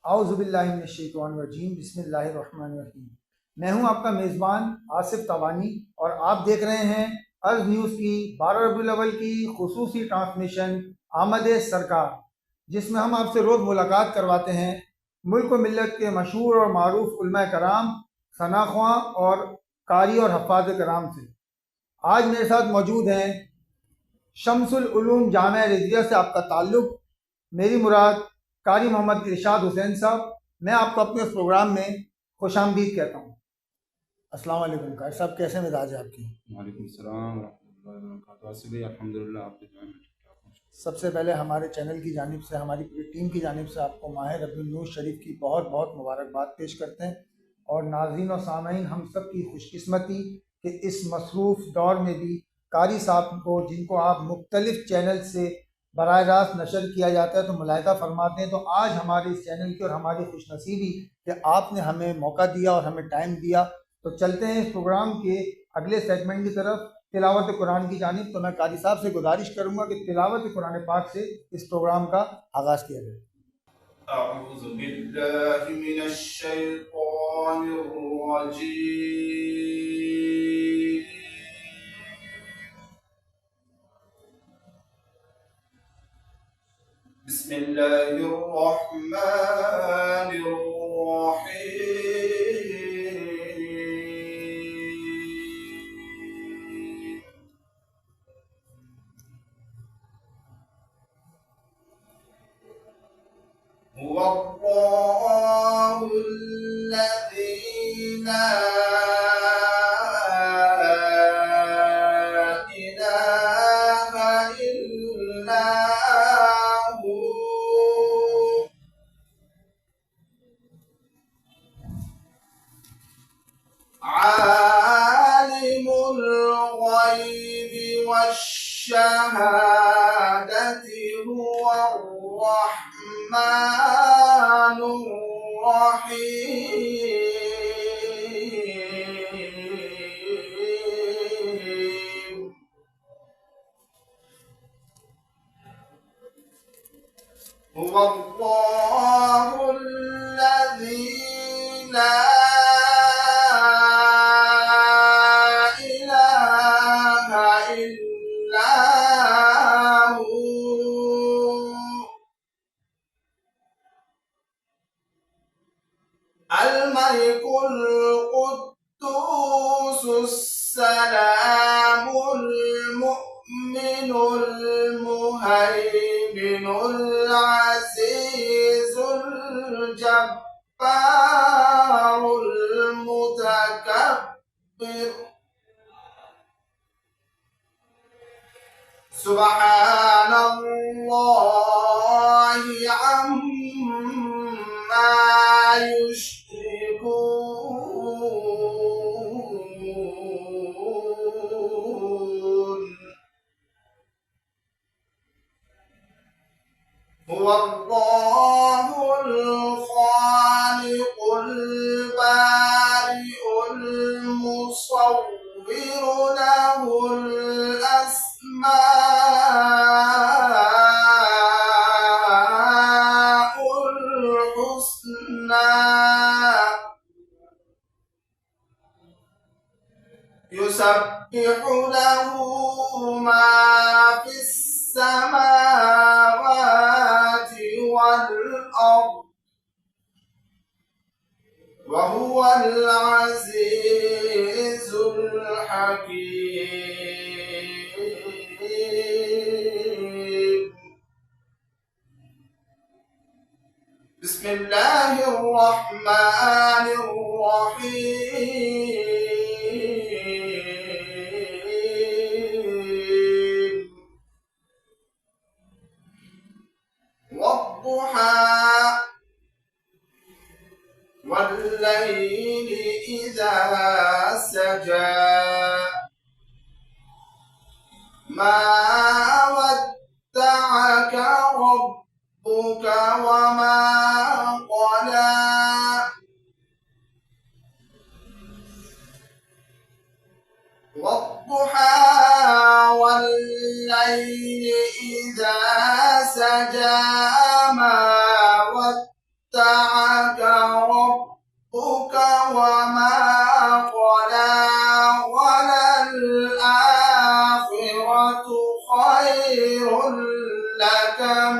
आउज़ुबिल्लाहिमिनश्शैतानिर्रजीम बिस्मिल्लाहिर्रहमानिर्रहीम। मैं हूं आपका मेज़बान आसिफ तवानी और आप देख रहे हैं अर्ज़ न्यूज़ की 12 रबीउल अव्वल की खुसूसी ट्रांसमिशन आमद सरकार, जिसमें हम आपसे रोज़ मुलाकात करवाते हैं मुल्क व मिल्लत के मशहूर और मारूफ उलमा कराम, सनाख्वां और कारी और हफ़ाज़ कराम से। आज मेरे साथ मौजूद हैं शम्सुल उलूम जामिया रिज़विया से आपका ताल्लुक़, मेरी मुराद कारी मोहम्मद इरशाद हुसैन साहब। मैं आपको अपने उस प्रोग्राम में खुशामदीद कहता हूँ। अस्सलाम वालेकुम कारी साहब, कैसे मिजाज है आपकी? वालेकुम सलाम रहमतुल्लाहि व बरकातहू। आसिफ भाई अल्हम्दुलिल्लाह, आपके दुआ में ठीक-ठाक हूँ। सबसे पहले हमारे चैनल की जानिब से, हमारी पूरी टीम की जानिब से आपको माह रबीउल नूर शरीफ की बहुत बहुत मुबारकबाद पेश करते हैं। और नाज़रीन और सामईन, हम सब की खुशकिस्मती कि इस मसरूफ़ दौर में भी कारी साहब को, जिनको आप मुख्तलिफ़ चैनल से बराह रास्त नशर किया जाता है तो मुलाहिज़ा फरमाते हैं, तो आज हमारे इस चैनल की और हमारी खुशनसीबी कि आपने हमें मौका दिया और हमें टाइम दिया। तो चलते हैं इस प्रोग्राम के अगले सेगमेंट की तरफ, तिलावत कुरान की जानिब। तो मैं कारी साहब से गुजारिश करूंगा कि तिलावत कुरान पाक से इस प्रोग्राम का आगाज़ किया जाए। अऊज़ु बिल्लाहि मिनश शैतानिर रजीम। बिस्मिल्लाहिर रहमानिर रहीम। हुवल्लाहुल्लज़ी ला इलाहा इल्ला हु आलिमुल गैबि वश्शहादति हुवर रहमानुर रहीम। हुवल्लाहुल्लज़ी ला इलाहा इल्ला हु अल-मलिकुल कुद्दूसुस सलामुल मुअ्मिनुल मुहैमिनुल अज़ीज़ुल जब्बारुल मुतकब्बिर। सुब्हानल्लाहि अम्मा युश्रिकून। हुवल्लाहुल खालिकुल बारिउल मुसव्विरु लहुल अस्माउल हुस्ना। युसब्बिहु लहु मा फिस समावाति वल अर्द व हुवल अज़ीज़ुल हकीम। बिस्मिल्लाहिर रहमानिर रहीम। वद्दुहा वल्लैलि इज़ा सजा मा वद्दअक रब्बुक वमा क़ला। वद्दुहा वल्लैलि इज़ा सजा मा वद्दअक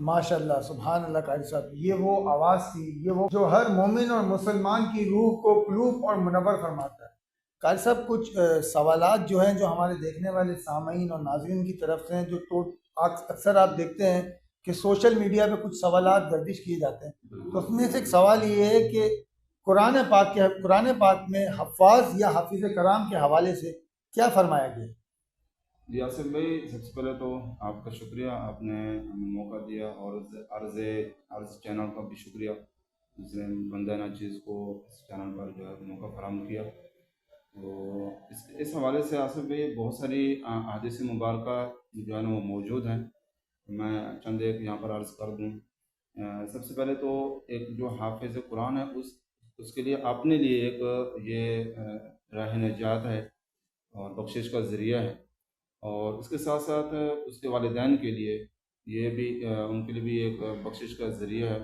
माशाल्लाह सुभान अल्लाह कारी साहब, ये वो आवाज़ थी, ये वो जो हर मोमिन और मुसलमान की रूह को कुलूब और मुनव्वर फरमाता है। कारी साहब, कुछ सवालात जो हैं, जो हमारे देखने वाले सामीन और नाज़रीन की तरफ से हैं, जो तो अक्सर आप देखते हैं कि सोशल मीडिया पे कुछ सवालात गर्दिश किए जाते हैं, तो उसमें से एक सवाल ये है कि कुरान पाक में हफ़ाज़ या हाफिज़ कराम के हवाले से क्या फरमाया गया है? जी आसिफ भाई, सबसे पहले तो आपका शुक्रिया, आपने हमें मौका दिया, और अर्ज़ चैनल का भी शुक्रिया जिसने बंदा नाचीज़ को इस चैनल पर जो है मौका फराहम किया। तो इस हवाले से आसिफ भाई बहुत सारी अहादीस मुबारका जो है ना वो मौजूद हैं। मैं चंद एक यहाँ पर अर्ज़ कर दूँ। सबसे पहले तो एक जो हाफिज़ कुरान है उसके लिए अपने लिए एक ये राह निजात है और बख्शिश का ज़रिया है, और उसके साथ साथ उसके वालिदैन के लिए ये भी उनके लिए भी एक बख्शिश का ज़रिया है,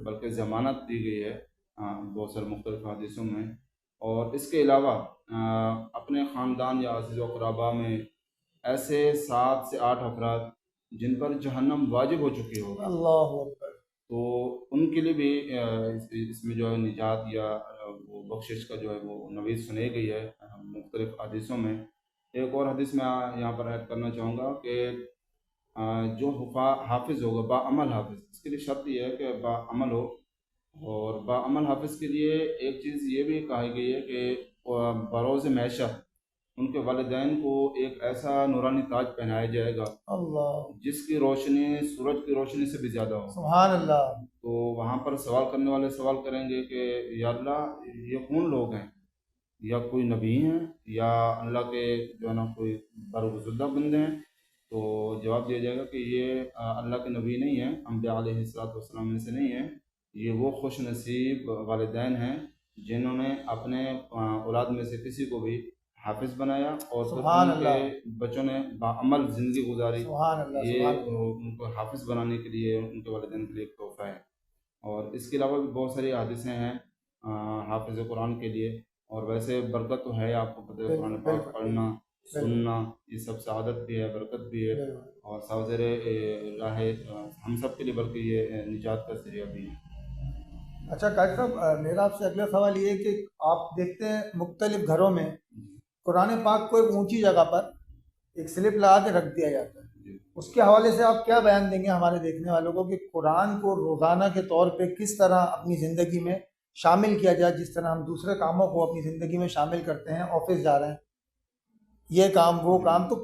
बल्कि ज़मानत दी गई है बहुत सारे मुख्तलिफ़ हदीसों में। और इसके अलावा अपने ख़ानदान या अज़ीज़ व क़राबा में ऐसे 7 से 8 अफराद जिन पर जहन्नम वाजिब हो चुकी हो, अल्लाहु अकबर। तो उनके लिए भी इसमें जो है निजात या वो बख्शिश का जो है वो नवीज़ सुनाई गई है मुख्तलिफ़ हदीसों में। एक और हदीस मैं यहाँ पर ऐड करना चाहूँगा कि जो हाफिज़ होगा, बाअमल हाफिज़, इसके लिए शर्त यह है कि बाअमल हो, और बाअमल हाफिज़ के लिए एक चीज़ ये भी कही गई है कि बरोज़ मैशर उनके वालिदैन को एक ऐसा नूरानी ताज पहनाया जाएगा अल्लाह, जिसकी रोशनी सूरज की रोशनी से भी ज़्यादा हो। सुभान अल्लाह। तो वहाँ पर सवाल करने वाले सवाल करेंगे कि या अल्लाह, ये कौन लोग हैं, या कोई नबी हैं, या अल्लाह के जो है ना कोई बरगुज़िदा बंदे हैं? तो जवाब दिया जाएगा कि ये अल्लाह के नबी नहीं हैं, अंबिया अलैहिस्सलाम में से नहीं हैं। ये वो खुश नसीब वालिदैन हैं जिन्होंने अपने औलाद में से किसी को भी हाफिज़ बनाया और फिर सुभान उनके अल्लाह। बच्चों ने बाअमल ज़िंदगी गुजारी। सुभान अल्लाह, ये सुभान अल्लाह। उनको हाफिज़ बनाने के लिए उनके वालिदैन के लिए एक तोहफ़ा है। और इसके अलावा भी बहुत सारी हदीसें हैं हाफिज़ कुरान के लिए। और वैसे बरकत तो है, आपको पता है, कुरान बिल्कुल, पाक बिल्कुल, पढ़ना, बिल्कुल, सुनना, ये सब सआदत भी है, बरकत भी है, बिल्कुल। और सावज़रे राह हम सब के लिए, बल्कि ये निजात का ज़रिया भी है। अच्छा कारी साहब, मेरा आपसे अगला सवाल ये है कि आप देखते हैं मुख्तलिफ घरों में कुरान पाक को एक ऊंची जगह पर एक स्लिप लगा के रख दिया जाता है, जी उसके हवाले से आप क्या बयान देंगे हमारे देखने वालों को कि कुरान को रोज़ाना के तौर पे किस तरह अपनी ज़िंदगी में शामिल किया जाए, जिस तरह हम दूसरे कामों को अपनी ज़िंदगी में शामिल करते हैं, ऑफिस जा रहे हैं, ये काम वो काम, तो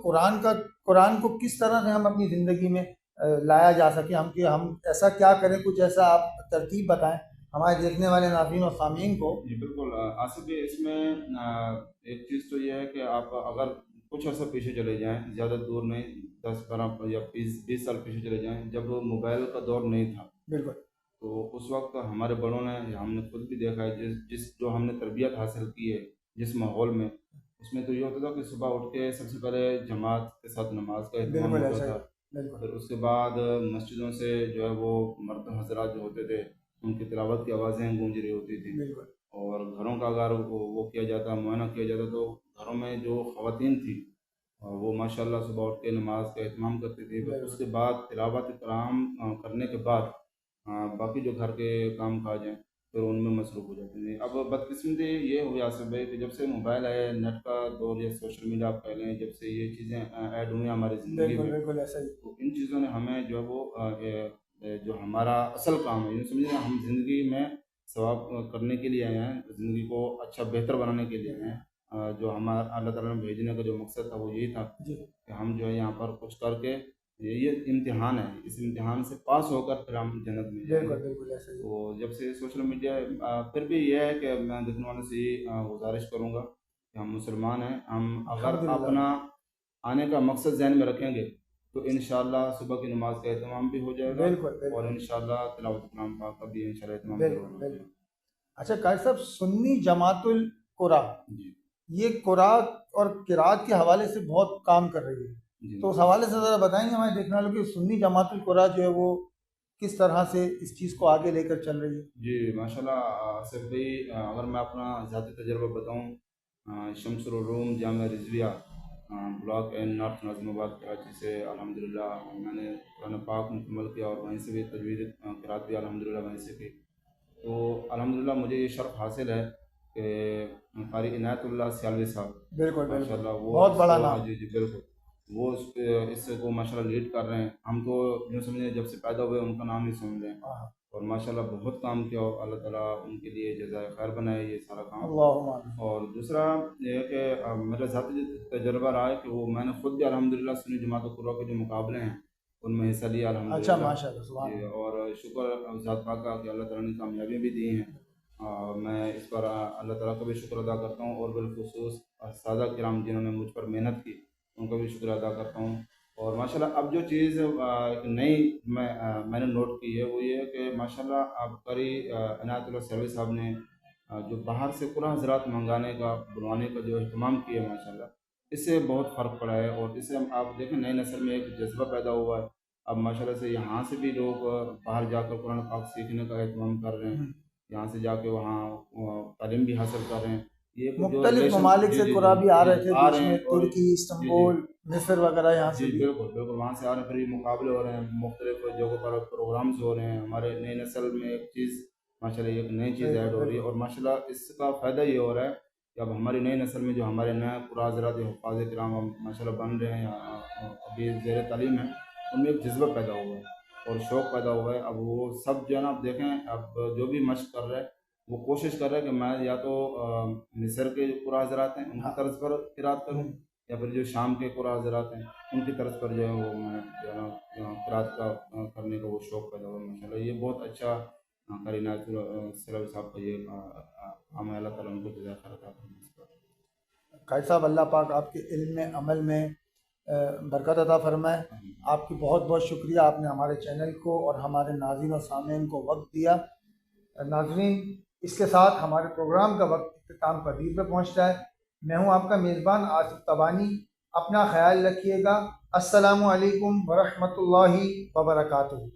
कुरान को किस तरह से हम अपनी ज़िंदगी में लाया जा सके, हम ऐसा क्या करें, कुछ ऐसा आप तरतीब बताएं हमारे देखने वाले नाज़रीन और सामीन को। जी बिल्कुल। आसिफ भाई, इसमें एक चीज़ तो ये है कि आप अगर कुछ अर्सा पीछे चले जाएं, ज़्यादा दूर नहीं, 10 12 या 20 साल पीछे चले जाएं, जब मोबाइल का दौर नहीं था, बिल्कुल तो उस वक्त हमारे बड़ों ने, हमने खुद भी देखा है, जिस जो हमने तरबियत हासिल की है जिस माहौल में, उसमें तो ये होता था कि सुबह उठ के सबसे पहले जमात के साथ नमाज का एहतमाम बिल्कुल होता ऐसा ही, था। बिल्कुल फिर उसके बाद मस्जिदों से जो है वो मर्द हजरात जो होते थे, उनकी तिलावत की आवाज़ें गूंज रही होती थी। बिल्कुल और घरों का अगर वो किया जाता, मुआयना किया जाता, तो घरों में जो ख़वातीन थी वो माशाल्लाह सुबह उठ के नमाज का एहतमाम करती थी। फिर बिल्कुल उसके बाद तिलावत कराम करने के बाद बाकी जो घर के काम काज हैं फिर उनमें मसरूफ़ हो जाते थे। अब बदकिस्मती ये हो गई आसिफ भाई कि जब से मोबाइल आया, नेट का दौर या सोशल मीडिया आप कह लें, जब से ये चीज़ें ऐड हुई हमारी ज़िंदगी बिल्कुल में, बिल्कुल ऐसा ही, तो इन चीज़ों ने हमें जो है वो जो हमारा असल काम है, यूँ समझिए हम ज़िंदगी में सवाब करने के लिए आए हैं, ज़िंदगी को अच्छा बेहतर बनाने के लिए आए हैं। जो हमारा अल्लाह ताला ने भेजने का जो मकसद था वो यही था जी कि हम जो है यहाँ पर कुछ करके, ये इम्तिहान है, इस इम्तिहान से पास होकर फिर हम जन्नत में जाएंगे। बिल्कुल बिल्कुल ऐसा ही, तो जब से सोशल मीडिया फिर भी ये है कि मैं देखने वालों से ये गुजारिश करूँगा कि हम मुसलमान हैं, हम अगर अल्हम्दुलिल्लाह, अपना आने का मकसद ज़हन में रखेंगे तो इंशाअल्लाह सुबह की नमाज का एहतमाम भी हो जाएगा, बिल्कुल और बिल्कुल इंशाअल्लाह तिलावत कलाम पाक का भी इंशाअल्लाह एहतमाम ज़रूर बिल्कुल होगा। बिल्कुल। अच्छा कारी साहब, सुन्नी जमातुल कुरा, जी ये कुरात और किरात के हवाले से बहुत काम कर रही है, जी तो उस हवाले से ज़रा बताएंगे हमारे देखने वालों की सुन्नी जमातुल कुरा जो है वो किस तरह से इस चीज़ को आगे लेकर चल रही है। जी माशाल्लाह। आसिफ भाई, अगर मैं अपना ज़ाती तजर्बा बताऊँ, Shamsul Uloom Jamia Rizvia block N North Nazimabad Karachi से अल्हम्दुलिल्लाह मैंने कुरान पाक मुकम्मल किया, और वहीं से भी तजवीज़ क़िरात भी अल्हम्दुलिल्लाह वहीं से की। तो अल्हम्दुलिल्लाह मुझे ये शर्फ़ हासिल है कि क़ारी इनायतुल्लाह सियालवी साहब बिल्कुल बिल्कुल, माशाल्लाह वो बहुत बड़ा इसको, नाम, जी जी बिल्कुल, वो इसको माशाल्लाह लीड कर रहे हैं। हम तो यूँ समझिए जब से पैदा हुए उनका नाम ही सुन रहे हैं, हाँ, और माशाल्लाह बहुत काम किया, और अल्लाह ताला उनके लिए जज़ाए खैर बनाए ये सारा काम। अल्लाहुम्मा आमीन। और दूसरा ये है कि मेरा ज़ाती तजर्बा रहा है कि वो मैंने खुद भी अल्हम्दुलिल्लाह सुन्नी जमात कुरा के जो मुकाबले हैं उनमें हिस्सा लिया अच्छा अल्हम्दुलिल्लाह। माशाल्लाह, सुभान जी, अल्लाह, और शुक्र ज़ात पाक का कि अल्लाह ताला ने कामयाबियाँ भी दी हैं। मैं इस पर अल्लाह ताला का भी शुक्र अदा करता हूँ, और बिलखुसूस सादा किराम जिन्होंने मुझ पर मेहनत की उनका भी शुक्र अदा करता हूँ। और माशाल्लाह अब जो चीज़ एक नई मैंने नोट की है वो ये है कि माशाल्लाह अब क़ारी इनायतुल्लाह सियालवी साहब ने जो बाहर से कुरान हज़रात मंगाने का, बुलवाने का जो अहतमाम किया है माशाल्लाह, इससे बहुत फ़र्क पड़ा है, और इससे हम आप देखें नई नस्ल में एक जज़्बा पैदा हुआ है। अब माशाल्लाह से यहाँ से भी लोग बाहर जाकर कुरान पाक सीखने का एहतमाम कर रहे हैं, यहाँ से जाके वहाँ तालीम भी हासिल कर रहे हैं। ये एक जो मुख्तलिफ रिलेशन, ममालिक जी से जी कुरा जी भी आ जी रहे जी थे आ बीच रहे में, हैं, और तुर्की, जी जी इस्तांबुल, मिस्र वगैरह यहाँ जी से भी, बिल्कुल बिल्कुल वहाँ से आ रहे हैं, फिर ये मुकाबले हो रहे हैं, मुख्तलिफ जगहों पर प्रोग्राम्स हो रहे हैं। हमारे नई नस्ल में एक चीज़ माशाल्लाह, एक नई चीज़ बिल्कुल ऐड हो रही है, बिल्कुल और माशाल्लाह इसका फ़ायदा ये हो रहा है कि अब हमारी नई नस्ल में जो हमारे नए कुरान हज़रात या हुफ़ाज़ किराम माशाल्लाह बन रहे हैं या अभी ज़ेर तालीम है, उनमें एक जज़्बा पैदा हुआ है और शौक़ पैदा हुआ है। अब वो सब जो है ना, आप देखें अब जो भी मश्क़ कर रहे हैं वो कोशिश कर रहे हैं कि मैं या तो मिस्र के जो कुरान हज़रात हैं उनकी हाँ, तर्ज़ पर क़िरात करूँ, हम्म, या फिर जो शाम के कुरान हज़रात हैं उनकी तरफ पर जो है वो मैं जो है ना क़िरात का करने का वो शौक़ पैदा हुआ माशाल्लाह। ये बहुत अच्छा क़ारी इनायतुल्लाह सियालवी साहब का ये काम है, अल्लाह ताला उनको जज़ाए खैर अता फरमाए इस पर। कारी साहब अल्लाह पाक आपके इल्म में, अमल में बरकत अता फरमाए। आपकी बहुत बहुत शुक्रिया, आपने हमारे चैनल को और हमारे नाज़रीन और सामीन को वक्त दिया। नाज़रीन, इसके साथ हमारे प्रोग्राम का वक्त इख्तिताम पदीर पे पहुँचता है। मैं हूँ आपका मेज़बान आसिफ तबानी। अपना ख्याल रखिएगा। अस्सलामु अलैकुम वरहमतुल्लाहि वबरकातुहू।